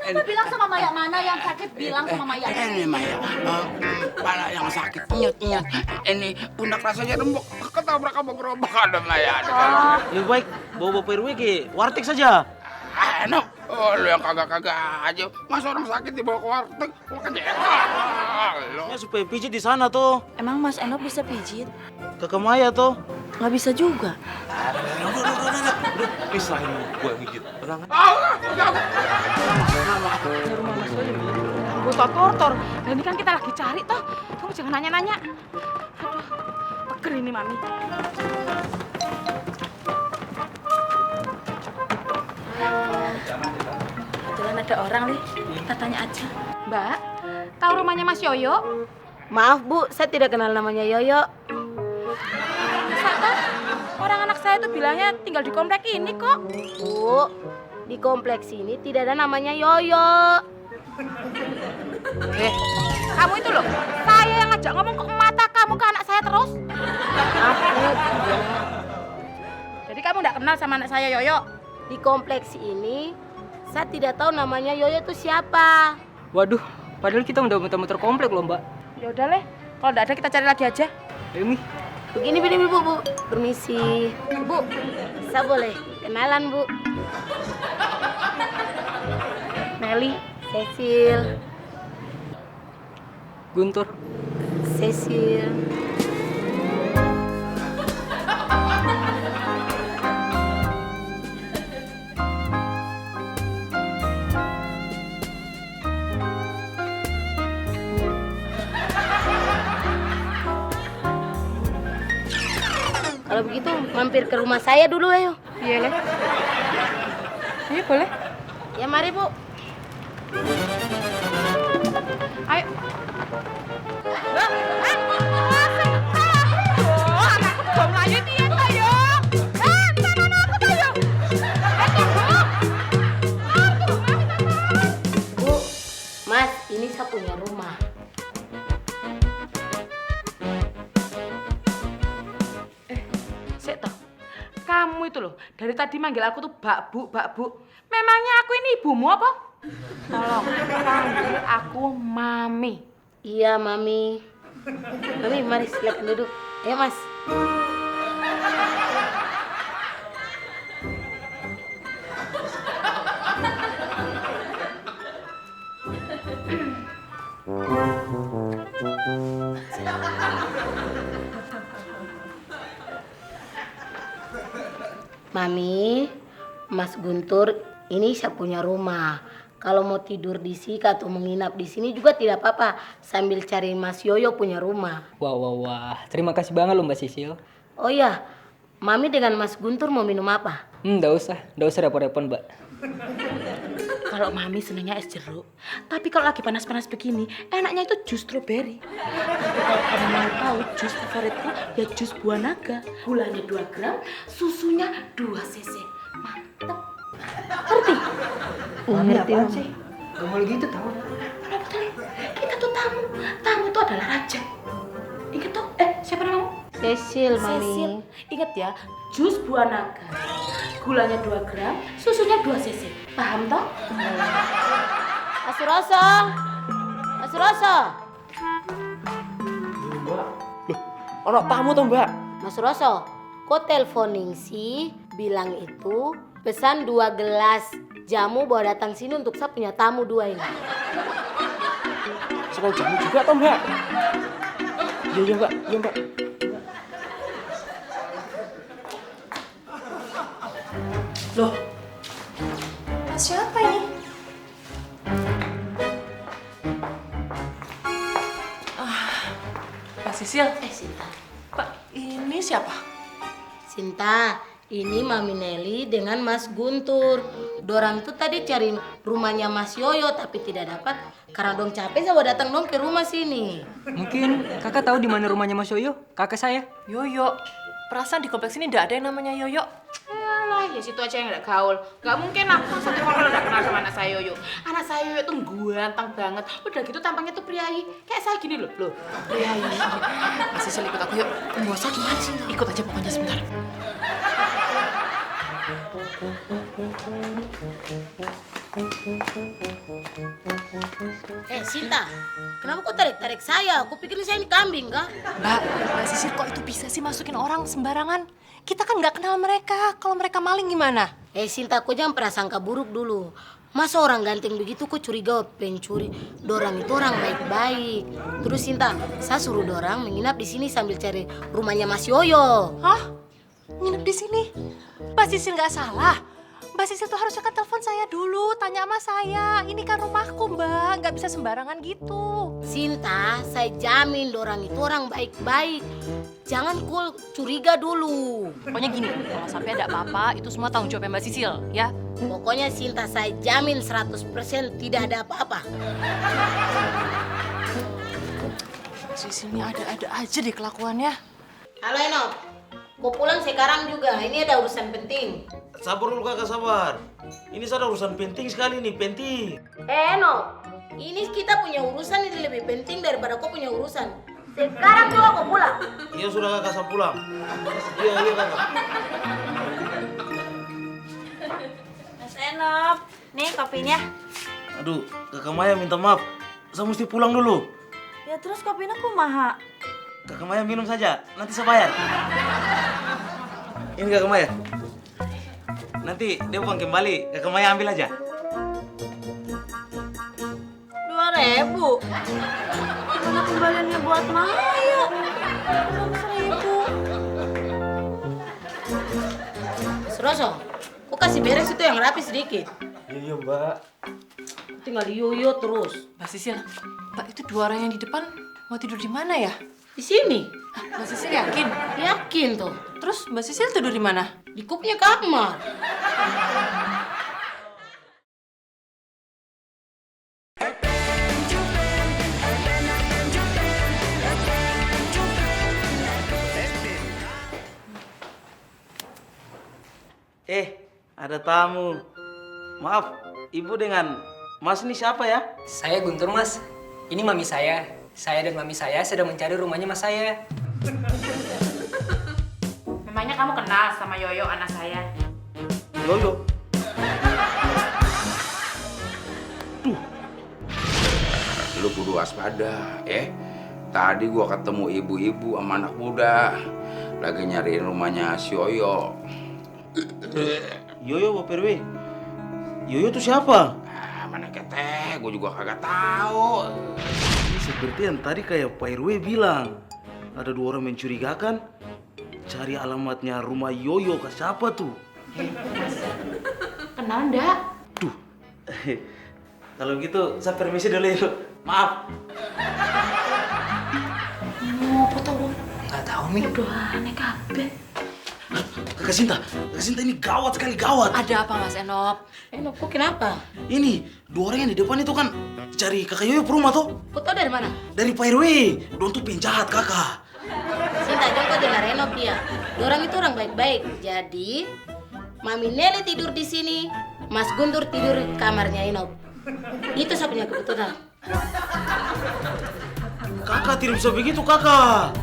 Lu bilang sama Maya, mana yang sakit, bilang sama Maya. Ini Maya, kepala yang sakit, nyut-nyut. Ini pundak rasanya rembuk, ketabrak sama gerobak ada Maya. Lebih baik bawa Bapak RW ke warteg saja. Enak, lu yang kagak-kagak aja. Masa orang sakit dibawa ke warteg, lu kan lo. Ya supaya pijit di sana tuh. Emang Mas Eno bisa pijit? Kakak Maya tuh. Nggak bisa juga. Udah, pisahin gue pijit. Tenang kan? Rumah Mas Yoyo. Anggota tortor. Dan ini kan kita lagi cari toh. Kamu jangan nanya-nanya. Aduh, peger ini Mami. Kebetulan ada orang nih, kita tanya aja. Mbak, tahu rumahnya Mas Yoyo? Maaf Bu, saya tidak kenal namanya Yoyo. Masa toh? Orang anak saya tuh bilangnya tinggal di komplek ini kok. Bu, di kompleks ini tidak ada namanya Yoyo. Kamu itu loh, saya yang ngajak ngomong kok mata kamu ke anak saya terus. Maaf Bu, Jadi kamu nggak kenal sama anak saya Yoyo? di kompleks ini saya tidak tahu namanya Yoyo itu siapa. Waduh, padahal kita udah muter-muter komplek loh, Mbak. Ya udah leh, kalau nggak ada kita cari lagi aja. Ayo, Mi. Begini Bu. Permisi. Bu, saya boleh kenalan Bu. Meli, Cecil. Guntur. Cecil. Kalau begitu mampir ke rumah saya dulu ayo. iya leh. Ayo boleh. Ya mari Bu. Ayo. Anakku belum lanjut ya tayo. Tangan aku tayo. Bu, Mas, ini saya punya rumah. Sik toh. Kamu itu loh, dari tadi manggil aku tuh Mbak Bu. Memangnya aku ini ibumu apa? Tolong, panggil aku Mami. Iya, Mami. Mami, mari silakan duduk. Ayo, Mas. Mami, Mas Guntur, ini saya punya rumah. Kalau mau tidur di sini atau menginap di sini juga tidak apa-apa. Sambil cari Mas Yoyo punya rumah. Wah. Terima kasih banget loh, Mbak Sisil. Oh ya, Mami dengan Mas Guntur mau minum apa? Nggak usah repot-repot, Mbak. Kalau Mami senangnya es jeruk. Tapi kalau lagi panas-panas begini, enaknya itu jus stroberi. Tapi kalau kamu mau tahu jus favoritku, ya jus buah naga. Gulanya 2 gram, susunya 2 cc. Mantep. Ngerti? Ngerti sih? Gak mau gitu tahu. Mana betul? Kita tuh tamu. Tamu tuh adalah raja. Ingat tuh? Siapa namamu? Cecil, Mami. Cecil. Ingat ya, jus buah naga. Gulanya 2 gram, susunya 2 cc. Paham toh? Mas Suroso. Mas Suroso. Ono tamu tuh, Mbak. Mas Suroso, kok teleponing sih bilang itu pesan 2 gelas jamu bawa datang sini untuk saya punya tamu 2 ini. Sekali jamu juga toh, Mbak. Iya, Mbak. Loh, siapa ini? Pak Sisil, Sinta. Pak, ini siapa? Sinta, ini Mami Nelly dengan Mas Guntur. Dorang itu tadi cari rumahnya Mas Yoyo tapi tidak dapat. Karena dong capek saya datang dong ke rumah sini. Mungkin kakak tahu di mana rumahnya Mas Yoyo? Kakak saya. Yoyo. Perasaan di kompleks ini tidak ada yang namanya Yoyo. Alah, ya situ aja yang nggak gaul. Nggak mungkin lah, masa tuh kalau nggak kenal sama anak saya Yoyo. Anak saya Yoyo tuh ganteng banget. Udah gitu tampangnya tuh priayi. Kayak saya gini loh. Priayi. Pak Sisil ikut aku yuk. Nggak usah gimana sih? Ikut aja pokoknya sebentar. Sinta, kenapa kok tarik-tarik saya? Aku pikir saya ini kambing, kah? Mbak Sisil kok itu bisa sih masukin orang sembarangan? Kita kan nggak kenal mereka. Kalau mereka maling gimana? Sinta, kau jangan prasangka buruk dulu. Masa orang ganteng begitu kok curiga pencuri? Dorang itu orang baik-baik. Terus Sinta, saya suruh dorang menginap di sini sambil cari rumahnya Mas Yoyo. Hah? Nginep di sini? Mbak Sisil nggak salah. Mbak Sisil tuh harusnya kan telepon saya dulu, tanya sama saya. Ini kan rumahku, Mbak. Nggak bisa sembarangan gitu. Sinta, saya jamin dorang itu orang baik-baik. Jangan kau curiga dulu. Pokoknya gini, kalau sampai ada apa-apa, itu semua tanggung jawab Mbak Sisil, ya. Pokoknya Sinta, saya jamin 100% tidak ada apa-apa. Mbak Sisil ini ada-ada aja deh kelakuannya. Halo Eno, kau pulang sekarang juga. Ini ada urusan penting. Sabar dulu kakak, sabar. Ini ada urusan penting sekali nih, penting. Eno, ini kita punya urusan ini lebih penting daripada kau punya urusan. Sekarang juga kau pulang. Iya sudah kakak, saya pulang. Iya kakak. Mas Enop, nih kopinya. Aduh, kakak Maya minta maaf. Saya mesti pulang dulu. Ya terus kopinya kumaha? Kakak Maya minum saja, nanti saya bayar. Ini kakak Maya. Nanti dia uang kembali, kakak Maya ambil aja. 2.000. Mana kembaliannya buat Maya? 1.000. Mas Roso, kau kasih beres itu yang rapi sedikit. Iya mbak. Tinggal yoyo terus. Mbak Sisil, Mbak itu 2 orang yang di depan mau tidur di mana ya? Di sini. Hah, Mbak Sisil yakin? Yakin tuh. Terus Mbak Sisil tidur di mana? Di kupnya kamar. Ada tamu. Maaf, ibu dengan mas ini siapa ya? Saya Guntur, Mas. Ini mami saya. Saya dan mami saya sedang mencari rumahnya mas saya. Memangnya kamu kenal sama Yoyo anak saya? Yoyo. Lu kudu waspada, ya. Tadi gua ketemu ibu-ibu sama anak muda lagi nyariin rumahnya si Yoyo. Yoyo Pak PRW. Yoyo tuh siapa? Mana keteh, gua juga kagak tahu. Seperti yang tadi kayak Pak RW bilang. Ada 2 orang mencurigakan. Cari alamatnya rumah Yoyo ke siapa tuh? Kenal ndak? Duh. Kalau gitu saya permisi dulu ya. Maaf. Mau apa tau? Nggak tahu, Mi. Udah aneh kabeh. Kakak Sinta ini gawat sekali, gawat. Ada apa Mas Enop? Kok kenapa? Ini 2 orang yang di depan itu kan cari kakak Yoyo ke rumah tuh. Kau tahu dari mana? Dari Pak RW. Don tuh penjahat kakak. Sinta, jangan kau dengar Eno dia. Dorang itu orang baik-baik. Jadi, Mami Nele tidur di sini, Mas Guntur tidur di kamarnya Eno. Itu saya punya kebetulan. Kakak tidak bisa begitu kakak.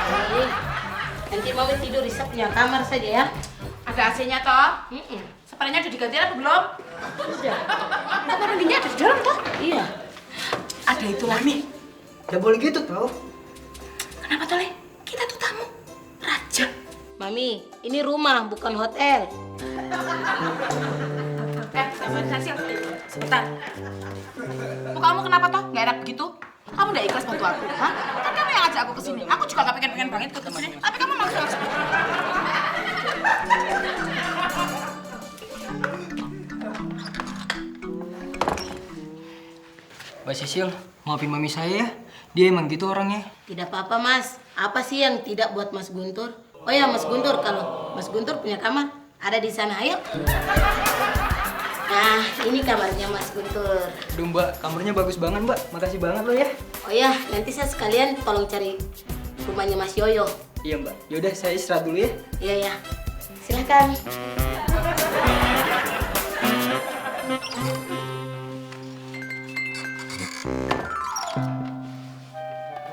Jadi, nanti Mami tidur di saya punya kamar saja ya. Ada AC-nya toh? Sepertinya udah diganti apa belum? Sudah. Kamar mandinya ada di dalam toh? Iya. Ada itu Lami. Nggak boleh gitu, tau? Kenapa toh, Le? Kita tuh tamu. Raja. Mami, ini rumah bukan hotel. Telepon Hasil. Sebentar. Kamu kenapa toh? Nggak enak begitu? Kamu nggak ikhlas bantu aku, hah? Kan kamu yang ajak aku ke sini. Aku juga nggak pengen banget ikut ke sini. Tapi kamu maksa. Mbak Sisil, maafin mami saya ya. Dia emang gitu orangnya. Tidak apa-apa, Mas. Apa sih yang tidak buat Mas Guntur? Oh ya, Mas Guntur, kalau Mas Guntur punya kamar, ada di sana. Ayo. Nah, ini kamarnya Mas Guntur. Aduh Mbak, kamarnya bagus banget Mbak. Makasih banget lo ya. Oh ya, nanti saya sekalian tolong cari rumahnya Mas Yoyo. Iya Mbak. Yaudah saya istirahat dulu ya. Iya ya. Silakan.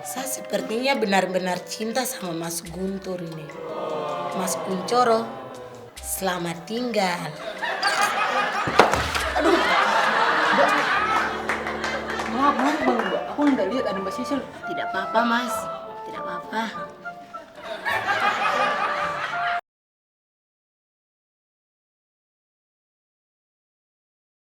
Saya sepertinya benar-benar cinta sama Mas Guntur ini. Mas Kuncoro, selamat tinggal. Aduh, Mbak Sisil. Tidak apa-apa, Mas. Tidak apa-apa.